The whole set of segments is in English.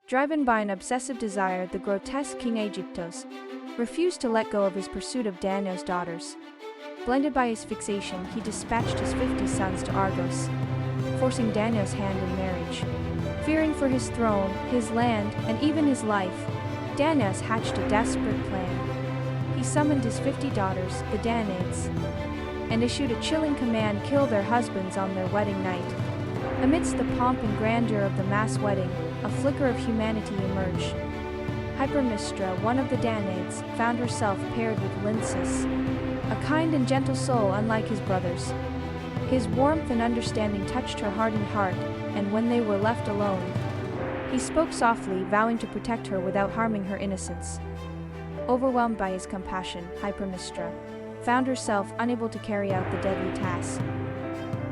Driven by an obsessive desire, the grotesque King Aegyptos refused to let go of his pursuit of Danaos' daughters. Blinded by his fixation, he dispatched his 50 sons to Argos, forcing Danaos' hand in marriage. Fearing for his throne, his land, and even his life, Danaos hatched a desperate plan. He summoned his 50 daughters, the Danaids, and issued a chilling command: kill their husbands on their wedding night. Amidst the pomp and grandeur of the mass wedding, a flicker of humanity emerged. Hypermnestra, one of the Danaids, found herself paired with Lynceus, a kind and gentle soul unlike his brothers. His warmth and understanding touched her hardened heart, and when they were left alone, he spoke softly, vowing to protect her without harming her innocence. Overwhelmed by his compassion, Hypermnestra found herself unable to carry out the deadly task.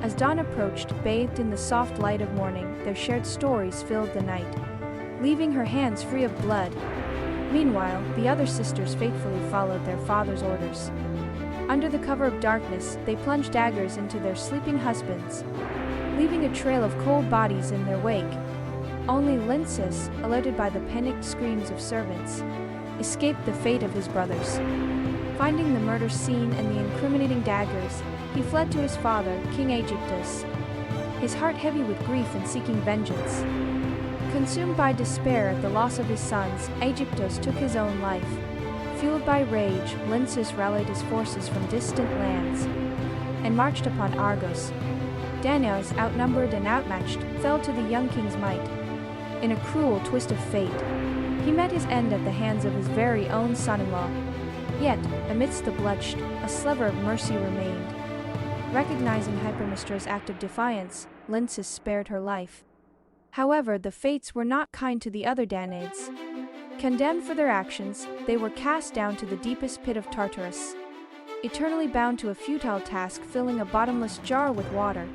As dawn approached, bathed in the soft light of morning, their shared stories filled the night, leaving her hands free of blood. Meanwhile, the other sisters faithfully followed their father's orders. Under the cover of darkness, they plunged daggers into their sleeping husbands, leaving a trail of cold bodies in their wake. Only Lynceus, alerted by the panicked screams of servants, escaped the fate of his brothers. Finding the murder scene and the incriminating daggers, he fled to his father, King Aegyptos, his heart heavy with grief and seeking vengeance. Consumed by despair at the loss of his sons, Aegyptos took his own life. Fueled by rage, Lynceus rallied his forces from distant lands and marched upon Argos. Danaos, outnumbered and outmatched, fell to the young king's might. In a cruel twist of fate, he met his end at the hands of his very own son-in-law. Yet, amidst the bloodshed, a sliver of mercy remained. Recognizing Hypermnestra's act of defiance, Lynceus spared her life. However, the fates were not kind to the other Danaids. Condemned for their actions, they were cast down to the deepest pit of Tartarus, eternally bound to a futile task filling a bottomless jar with water.